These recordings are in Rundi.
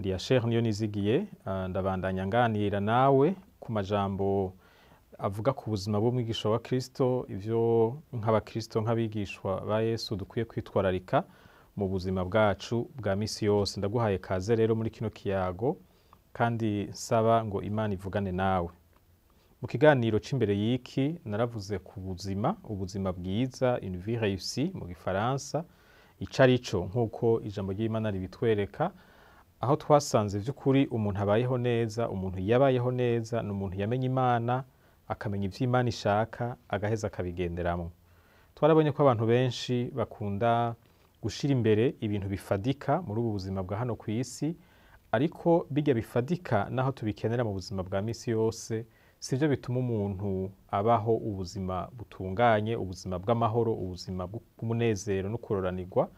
ndi Asher Niyonizigiye ndabandanya nganira nawe ku majambo avuga ku buzima bw'umwigisha wa Kristo, ivyo nk'abakristo nk'abigishwa ba Yesu dukwiye kwitwararika mu buzima bwacu bwa misi yose. Ndaguhaye kaze rero muri kino kiyago kandi nsaba ngo Imana ivugane nawe. Mu kiganiro c'imbere y'iki naravuze ku ubuzima bwiza, une vie réussie mu gifaransa, icarico nk'uko ijambo ry'Imana ribitwereka, aho twasanze vy'ukuri umuntu abayeho neza, umuntu yabayeho neza ni umuntu yamenye Imana, akamenya ivyo Imana ishaka, agaheza akabigenderamwo. Twarabonye ko abantu benshi bakunda gushira imbere ibintu bifadika muri ubu buzima bwa hano kw'isi, ariko birya bifadika naho tubikenera mu buzima bwa misi yose, sivyo bituma umuntu abaho ubuzima butunganye, ubuzima bw'amahoro, ubuzima bw'umunezero no kuroranirwa,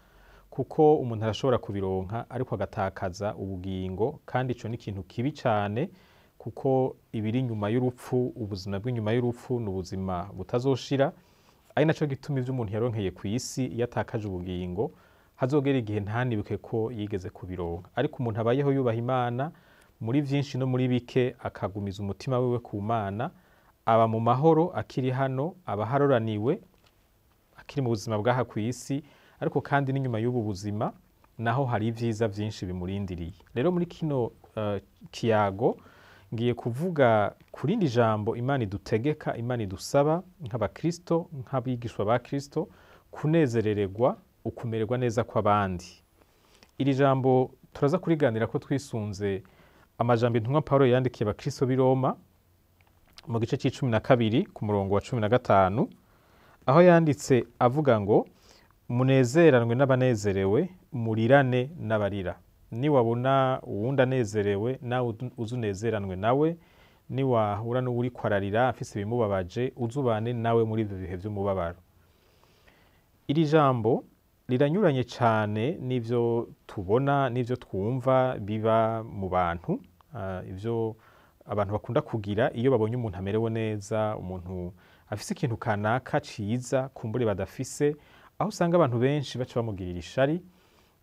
kuko umuntu arashobora kubironka ariko agatakaza ubugingo, kandi ico ni ikintu kibi cane, kuko ibiri inyuma y'urupfu, ubuzima bw'inyuma y'urupfu ni ubuzima butazoshira, ari naco gituma ivyo umuntu yaronkeye kw'isi iyo atakaje ubugingo hazogera igihe ntanibuke ko yigeze kubironka. Ariko umuntu abayeho yubaha Imana muri vyinshi no muri bike, akagumiza umutima wiwe ku Mana, aba mu mahoro akiri hano, aba haroraniwe akiri mu buzima bw'aha kw'isi, ariko kandi n'inyuma y'ubu buzima naho hari ivyiza vyinshi bimurindiriye. Rero muri kino kiyago ngiye kuvuga kurindi jambo Imana idutegeka, Imana idusaba nk'abakristo, nk'abigishwa ba Kristo, kunezerererwa ukumererwa neza kw'abandi. Iri jambo turaza kuriganira ko twisunze amajambo intumwa Pawulo yandikiye abakristo b'i Roma mu gice c'12 ku murongo wa 15, aho yanditse avuga ngo munezeranwe n'abanezerewe, murirane n'abarira. Niwabona uwundi anezerewe nawe uzunezeranwe nawe, niwahura n'uwuriko ararira afise ibimubabaje uzubane nawe muri ivyo bihe vy'umubabaro. Iri jambo riranyuranye cane n'ivyo tubona n'ivyo twumva biba mu bantu, ivyo abantu bakunda kugira iyo babonye umuntu amerewe neza, umuntu afise ikintu kanaka ciza kumbure badafise, aho usanga abantu benshi baca bamugirira ishari,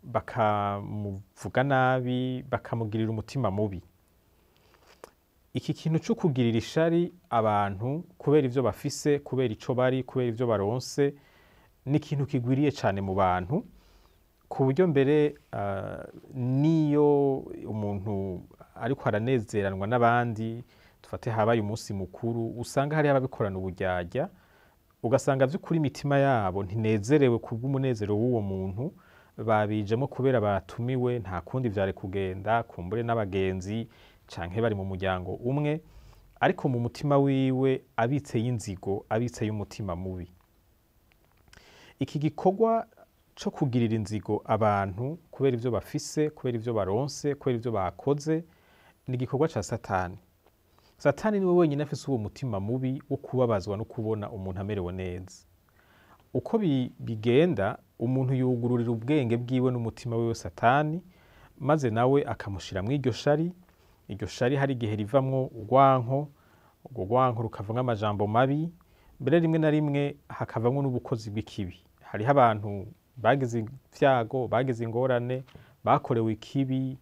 bakamuvuga nabi, bakamugirira umutima mubi. Iki kintu co kugirira ishari abantu kubera ivyo bafise, kubera ico bari, kubera ivyo baronse, ni ikintu kigwiriye cane mu bantu, ku buryo mbere niyo umuntu ariko aranezeranwa n'abandi, dufate habaye umunsi mukuru, usanga hari ababikorana uburyarya, ugasanga vy'ukuri imitima yabo ntinezerewe kubw'umunezero w'uwo muntu, babijemo kubera batumiwe, nta kundi vyari kugenda, kumbure n'abagenzi canke bari mu muryango umwe, ariko mu mutima wiwe abitseyo inzigo, abitseyo umutima mubi. Iki gikorwa co kugirira inzigo abantu kubera ivyo bafise, kubera ivyo baronse, kubera ivyo bakoze, ni igikorwa ca Satani. Satani niwe wenyine afise uwo mutima mubi wo kubabazwa no kubona umuntu amerewe neza. Uko bigenda, umuntu yugururira ubwenge bwiwe n'umutima wiwe Satani, maze nawe akamushiramwo iryo shari. Iryo shari hari igihe rivamwo urwanko, urwo rwanko rukavamwo amajambo mabi, mbere rimwe na rimwe hakavamwo n'ubukozi bw'ikibi. Hariho abantu bagize ivyago, bagize ingorane, bakorewe ikibi,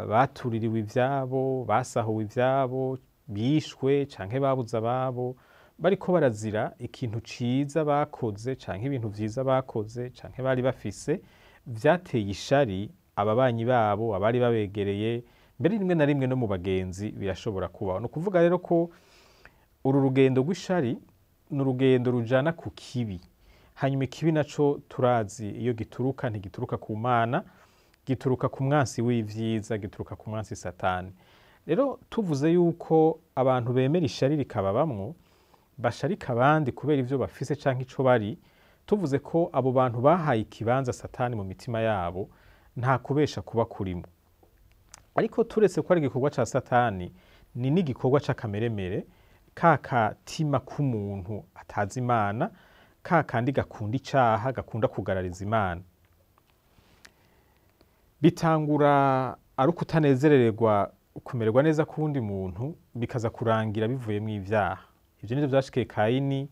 batuririwe ivyabo, basahuwe ivyabo, bishwe canke babuze ababo, bariko barazira ikintu ciza bakoze canke ibintu vyiza bakoze canke bari bafise, vyateye ishari ababanyi babo, abari babegereye, mbere rimwe na rimwe no mu bagenzi birashobora kubaho. Ni ukuvuga rero ko uru rugendo rw'ishari ni urugendo rujana ku kibi. Hanyuma ikibi naco turazi iyo gituruka, ntigituruka ku Mana, gituruka ku mwansi w'ivyiza, gituruka ku mwansi Satani. Rero tuvuze yuko abantu bemera ishari rikababamwo, basharika abandi kubera ivyo bafise canke ico bari, tuvuze ko abo bantu bahaye ikibanza Satani mu mitima yabo, nta kubesha kuba kurimo. Ariko turetse ko ari igikorwa ca Satani, ni n'igikorwa c'akameremere, ka katima k'umuntu atazi Imana, ka kandi gakunda icaha, gakunda kugarariza Imana. Bitangura ari ukutanezerererwa kumererwa neza kuwundi muntu, bikaza kurangira bivuyemwo ivyaha. Ivyo nivyo vyashikiye Kayini,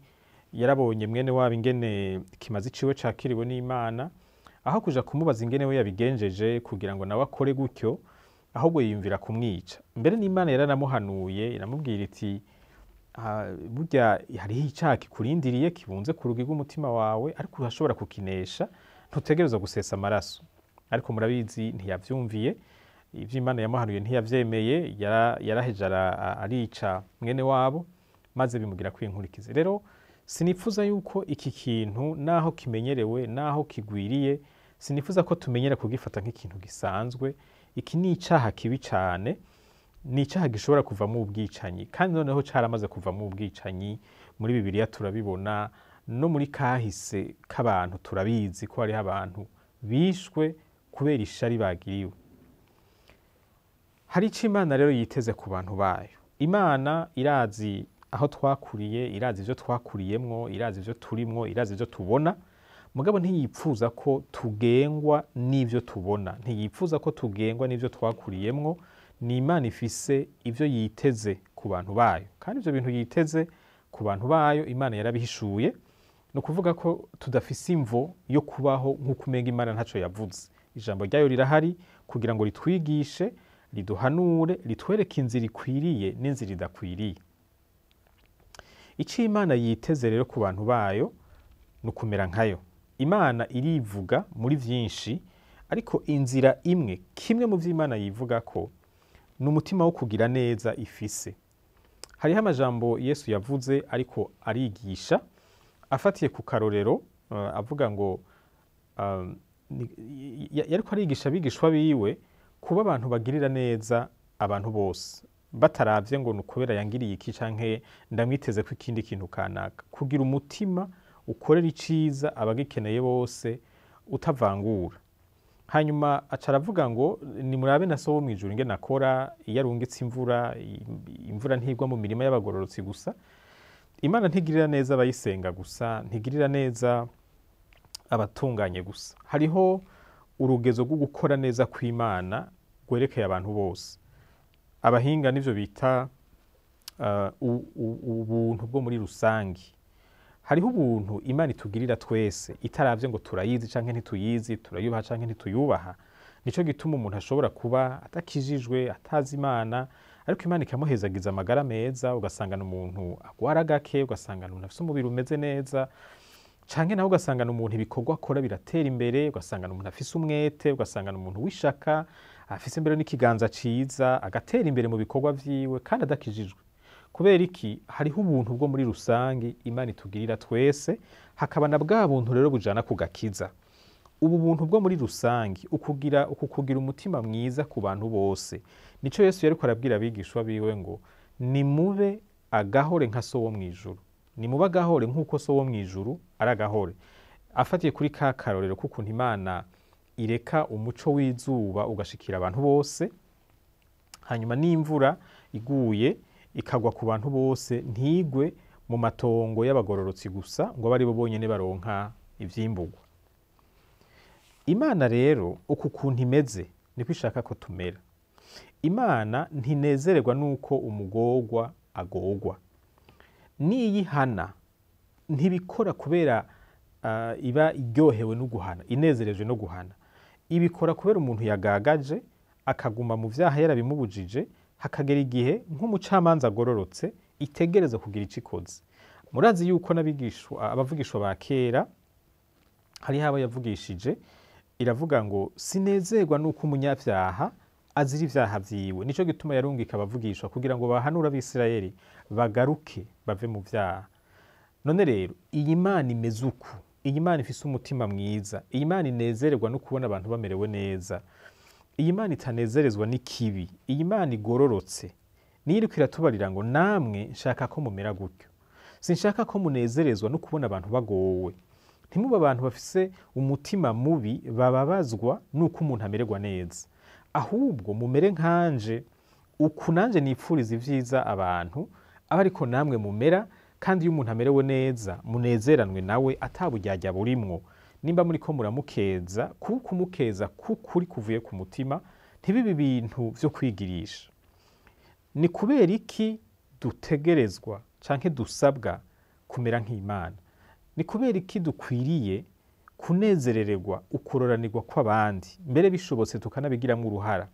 yarabonye mwene wabo ingene ikimazi ciwe cakiriwe n'Imana, aho kuja kumubaza ingene we yabigenjeje kugira ngo nawe akore gutyo, ahubwo yiyumvira kumwica. Mbere n'Imana yaranamuhanuye iramubwira iti burya hariho icyaha kikurindiriye kibunze ku rugi rw'umutima wawe, ariko urashobora kukinesha, ntutegerezwa gusesa amaraso. Ariko murabizi ntiyavyumviye, ivyo Imana yamuhanuye ntiyavyemeye, yaraheje arica mwene wabo, maze bimugira kwinkurikiza. Rero sinifuza yuko iki kintu naho kimenyerewe, naho kigwiriye, sinifuza ko tumenyera kugifata nk'ikintu gisanzwe. Iki ni icaha kibi cane, ni icaha gishobora kuvamo ubwicanyi, kandi noneho caramaze kuvamo ubwicanyi. Muri Bibiliya turabibona, no muri kahise k'abantu turabizi ko hariho abantu bishwe kubera ishari bagiriwe. Hari ico Imana rero yiteze ku bantu bayo. Imana irazi aho twakuriye, irazi ivyo twakuriyemwo, irazi ivyo turimwo, irazi ivyo tubona, mugabo ntiyipfuza ko tugengwa n'ivyo tubona, ntiyipfuza ko tugengwa n'ivyo twakuriyemwo. Ni Imana ifise ivyo yiteze ku bantu bayo, kandi ivyo bintu yiteze ku bantu bayo Imana yarabihishuye. Ni ukuvuga ko tudafise imvo yo kubaho nk'uko umenga Imana ntaco yavuze. Ijambo ryayo rirahari kugira ngo ritwigishe, riduhanure, ritwereke inzira ikwiriye n'inzira idakwiriye. Ico Imana yiteze rero ku bantu bayo ni ukumera nkayo. Imana irivuga muri vyinshi, ariko inzira imwe, kimwe mu vy'Imana yivuga ko ni umutima wo kugira neza ifise. Hariho amajambo Yesu yavuze ariko arigisha afatiye ku karorero, avuga ngo yariko arigisha abigishwa biwe kuba abantu bagirira neza abantu bose, bataravye ngo nukubera yangiriye iki canke ndamwiteze ko ikindi kintu kanaka. Kugira umutima ukorera iciza abagikeneye bose utavangura. Hanyuma aca aravuga ngo nimurabe na So wo mw'ijuru ingene akora, iyo arungitse imvura ntigwa mu mirima y'abagororotsi gusa. Imana ntigirira neza abayisenga gusa, ntigirira neza abatunganye gusa. Hariho urugezo rwo gukora neza kw'Imana rwerekeye abantu bose. Abahinga nivyo bita ubuntu bwo muri rusangi. Hariho ubuntu Imana itugirira twese, itaravye ngo turayizi canke ntituyizi, turayubaha canke ntituyubaha. Nico gituma umuntu ashobora kuba atakijijwe, atazi Imana, ariko Imana ikamuhezagiza amagara meza, ugasangana umuntu agwara gake, ugasangana umuntu afise umubiri umeze neza, canke nawe ugasangana umuntu ibikorwa akora biratera imbere, ugasangana umuntu afise umwete, ugasangana umuntu w'ishaka, afise imbere n'ikiganza ciza, agatera imbere mu bikorwa vyiwe kandi adakijijwe. Kubera iki? Hariho ubuntu bwo muri rusangi Imana itugirira twese, hakaba na bwa buntu rero bujana kugakiza. Ubu buntu bwo muri rusangi, ukugira umutima mwiza ku bantu bose, nico Yesu yariko arabwira abigishwa biwe ngo nimube agahore nka So wo mw'ijuru. Nimube agahore nk'uko So wo mw'ijuru ari agahore. Afatiye kuri ka karorero k'ukuntu Imana ireka umuco w'izuba ugashikira abantu bose, hanyuma n'imvura iguye ikagwa ku bantu bose, ntigwe mu matongo y'abagororotsi gusa ngo bari bo bonyene baronka ivyimburwa. Imana rero uku kuntu imeze niko ishaka ko tumera. Imana ntinezererwa nuko umugorwa agorwa. Niyihana ntibikora kubera iba iryohewe no guhana, inezerejwe no guhana. Ibikora kubera umuntu yagagaje akaguma mu vyaha yarabimubujije, hakagera igihe nk'umucamanza agororotse itegereza kugira ico ikoze. Murazi yuko abavugishwa ba kera hariho abo yavugishije, iravuga ngo sinezerwa nuko umunyavyaha azira ivyaha vyiwe. Nico gituma yarungika abavugishwa kugira ngo bahanure Abisirayeli bagaruke bave mu vyaha. None rero iyi Mana imeze uku, iyi Mana ifise umutima mwiza, iyi Mana inezererwa no kubona abantu bamerewe neza, iyi Mana itanezerezwa n'ikibi, iyi Mana igororotse niyo iriko iratubarira ngo namwe nshaka ko mumera gutyo. Sinshaka ko munezerezwa no kubona abantu bagowe. Ntimuba abantu bafise umutima mubi bababazwa nuko umuntu amererwa neza, ahubwo mumere nkanje, uku nanje nipfuriza ivyiza abantu aba ariko namwe mumera, kandi iyo umuntu amerewe neza munezeranwe nawe ataburyarya burimwo. Nimba muriko muramukeza, kumukeza kukuri kuvuye ku mutima, ntibibe ibintu vyo kwigirisha. Ni kubera iki dutegerezwa canke dusabwa kumera nk'Imana? Ni kubera iki dukwiriye kunezerererwa ukororanirwa kw'abandi, mbere bishobotse tukanabigiramwo uruhara?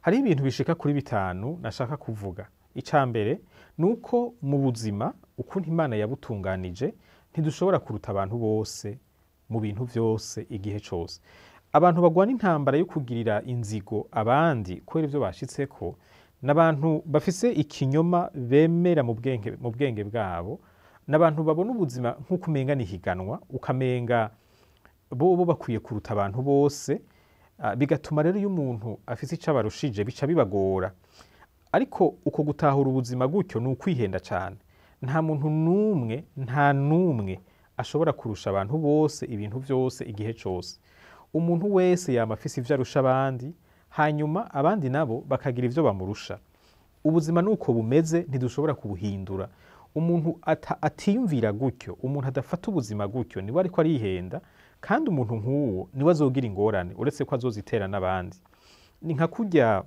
hariho ibintu bishika kuri bitanu nashaka kuvuga. Icya mbere ni uko mu buzima ukuntu Imana yabutunganije ntidushobora kuruta abantu bose mu bintu byose igihe cyose. Abantu bagwana intambara yo kugirira inzigo abandi kubera ibyo bashitseko n'abantu bafise ikinyoma bemera mu bwenge bwabo, n'abantu babona ubuzima nk'uko umenga nihiganwa, ukamenga bo bakwiye kuruta abantu bose, bigatuma rero iyo umuntu afise icyo abarushije bica bibagora. Ariko uko gutahura ubuzima gutyo ni ukwihenda cyane. Nta muntu n'umwe, nta n'umwe ashobora kurusha abantu bose ibintu byose igihe cyose. Umuntu wese yama afise ivyo arusha abandi, hanyuma abandi nabo bakagira ivyo bamurusha. Ubuzima nuko bumeze, ntidushobora kubuhindura. Umuntu atiyumvira gutyo, umuntu adafata ubuzima gutyo, niwe ariko arihenda, kandi umuntu nk'uwo niwe azogira ingorane uretse ko azozitera n'abandi. Ni nka kurya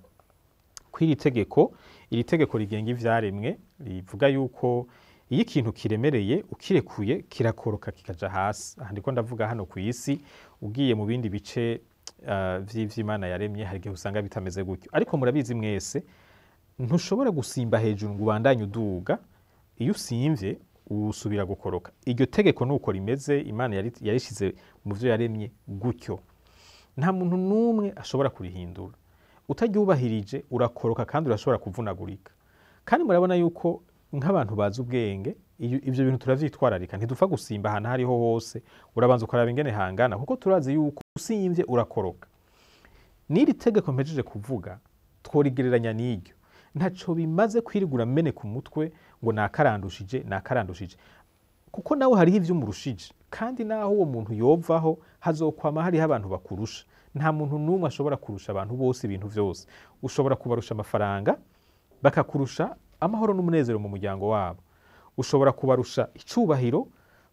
kw'iri tegeko rigenga ivyaremwe rivuga yuko iyo ikintu kiremereye ukirekuye kirakoroka kikaja hasi. Aha ndiko ndavuga hano ku isi, ugiye mu bindi bice vy'Imana yaremye hari igihe usanga bitameze gutyo. Ariko murabizi mwese, ntushobora gusimba hejuru ngo ubandanye uduga, iyo usimvye usubira gukoroka. Iryo tegeko nuko rimeze, Imana yarishize mu vyo yaremye gutyo. Nta muntu n'umwe ashobora kurihindura. Utaryubahirije urakoroka kandi urashobora kuvunagurika. Kandi murabona yuko nk'abantu bazi ubwenge, ivyo bintu turavyitwararika, ntidupfa gusimba ahantu hariho hose, urabanza ukaraba ingene hangana, kuko turazi yuko usimvye urakoroka. N'iri tegeko mpejeje kuvuga tworigereranya n'iryo. Ntaco bimaze kwirigura mene ku mutwe ngo nakarandushije, kuko nawe hariho ivyo umurushije, kandi naho uwo muntu yovaho hazokwama hariho abantu bakurusha. Nta muntu n'umwe ashobora kurusha abantu bose ibintu byose. Ushobora kubarusha amafaranga bakakurusha amahoro n'umunezero mu muryango wabo. Ushobora kubarusha icubahiro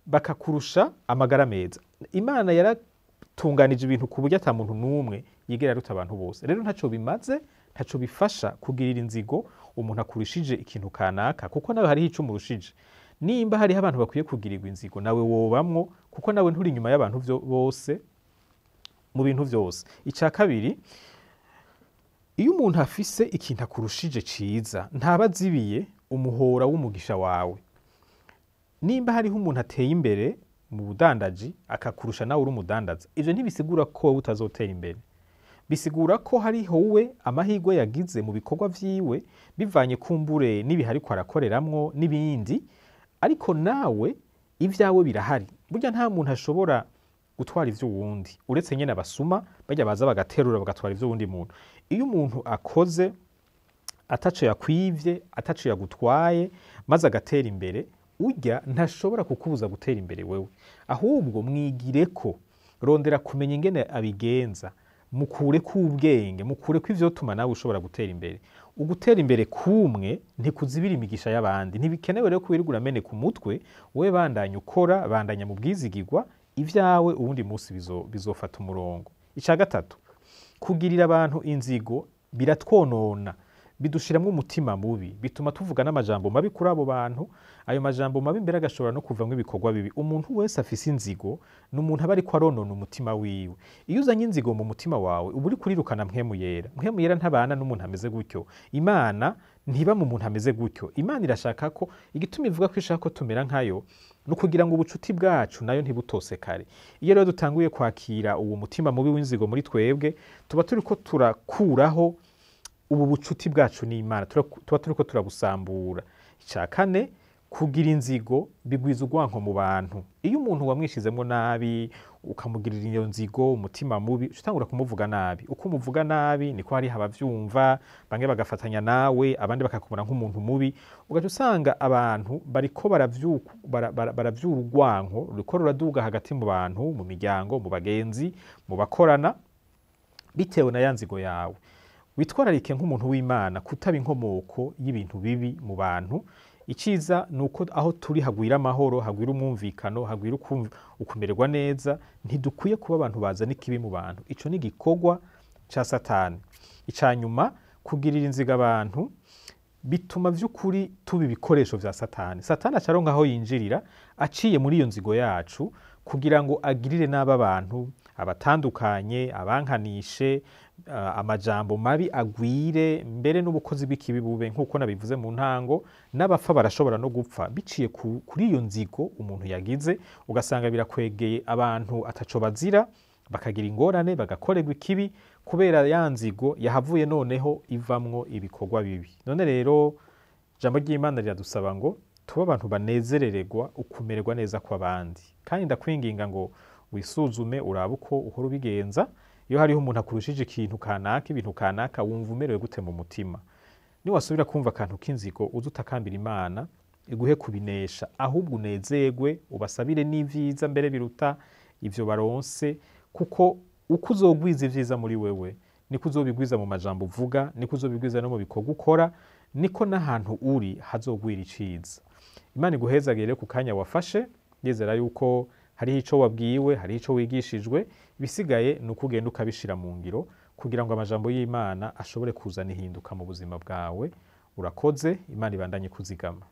bakakurusha amagara meza. Imana yaratunganije ibintu ku buryo ata muntu n'umwe yigera aruta abantu bose. Rero ntaco bimaze, ntaco bifasha kugirira inzigo umuntu akurushije ikintu kanaka, kuko nawe hariho ico umurushije. Nimba hariho abantu bakwiye kugirirwa inzigo, nawe wobamwo, kuko nawe nturi inyuma y'abantu bose mu bintu byose. Icya kabiri, iyo umuntu afise ikintu akurushije ciza, ntaba azibiye umuhora w'umugisha wawe. Nimba hariho umuntu ateye imbere mu budandaji akakurusha nawe uri umudandaza, ivyo ntibisigura ko wowe utazotera imbere. Bisigura ko hariho we amahirwe yagize mu bikorwa vyiwe bivanye kumbure n'ibihari ko arakoreramwo n'ibindi, ariko nawe ivyawe birahari. Burya nta muntu ashobora gutwara ivyo wundi uretse nyene abasuma bajya baza bagaterura bagatwara ivyo wundi muntu. Iyo umuntu akoze ataco yakwivye, ataco yagutwaye, maze agatera imbere, urya ntashobora kukubuza gutera imbere wewe. Ahubwo mwigireko, rondera kumenya ingene abigenza, mukureko ubwenge, mukureko ivyotuma nawe ushobora gutera imbere. Ugutera imbere kumwe ntikuzibira imigisha y'abandi. Ntibikenewe rero kubirigura mene ku mutwe, we bandanya ukora, bandanya mu bwizigirwa, ivyawe ubundi munsi bizofata umurongo. Ica gatatu, kugirira abantu inzigo biratwonona, bidushiramwo umutima mubi, bituma tuvuga n'amajambo mabi kuri abo bantu. Ayo majambo mabi mbere agashobora no kuvamwo ibikorwa bibi. Umuntu wese afise inzigo ni umuntu aba ariko aronona umutima wiwe. Iyo uzanye inzigo mu mutima wawe uba uri kurirukana mpwemu yera. Mpwemu yera ntabana n'umuntu ameze gutyo. Imana ntiba mu muntu ameze gutyo. Imana irashaka ko, igituma ivuga ko ishaka ko tumera nkayo, no kugira ngo ubucuti bwacu nayo ntibutosekare. Iyo rero dutanguye kwakira uwo mutima mubi w'inzigo muri twebwe, tuba turiko turakuraho ubu bucuti bwacu n'Imana, tuba turiko turabusambura. Ica kane, kugira inzigo bigwiza urwanko mu bantu. Iyo umuntu wamwishizemwo nabi ukamugirira iyo nzigo, umutima mubi, utangura kumuvuga nabi. Uko umuvuga nabi niko hariho abavyumva, bamwe bagafatanya nawe, abandi bakakubona nk'umuntu mubi. Ugaca usanga abantu bariko baravyura urwanko ruriko ruraduga hagati mu bantu, mu miryango, mu bagenzi, mu bakorana, bitewe na ya nzigo yawe. Witwararike nk'umuntu w'Imana kutaba inkomoko y'ibintu bibi mu bantu. Iciza nuko aho turi hagwira amahoro, hagwira umwumvikano, hagwira ukumererwa neza. Ntidukwiye kuba abantu bazana ikibi mu bantu. Ico ni igikorwa ca Satani. Icanyuma, kugirira inziga abantu bituma vy'ukuri tuba ibikoresho vya Satani. Satani acaronka aho yinjirira aciye muri iyo nzigo yacu kugira ngo agirire n'aba bantu abatandukanye, abankanishe, amajambo mabi agwire, mbere n'ubukozi bw'ikibi bube, nk'uko nabivuze mu ntango, n'abapfa barashobora no gupfa biciye kuri iyo nzigo umuntu yagize, ugasanga birakwegeye abantu ataco bazira, bakagira ingorane, bagakorerwa ikibi kubera ya nzigo yahavuye noneho ivamwo ibikorwa bibi. None rero ijambo ry'Imana riradusaba ngo tuba abantu banezerererwa ukumererwa neza kw'abandi, kandi ndakwinginga ngo wisuzume urabe uko uhora ubigenza. Iyo hariho umuntu akurushije ikintu kanaka, ibintu kanaka, wumva umerewe gute mu mutima? Niwasubira kumva akantu k'inzigo, uze utakambira Imana iguhe kubinesha, ahubwo unezerwe, ubasabire n'ivyiza mbere biruta ivyo baronse, kuko uko uzogwiza ivyiza muri wewe niko uzobigwiza mu majambo uvuga, niko uzobigwiza no mu bikorwa ukora, niko n'ahantu uri hazogwira iciza. Imana iguhezagire ku kanya wafashe, ndizera yuko hariho ico wabwiwe, hariho ico wigishijwe, ibisigaye ni uko ugenda ukabishira mu ngiro kugira ngo amajambo y'Imana ashobore kuzana ihinduka mu buzima bwawe. Urakoze, Imana ibandanye kuzigama.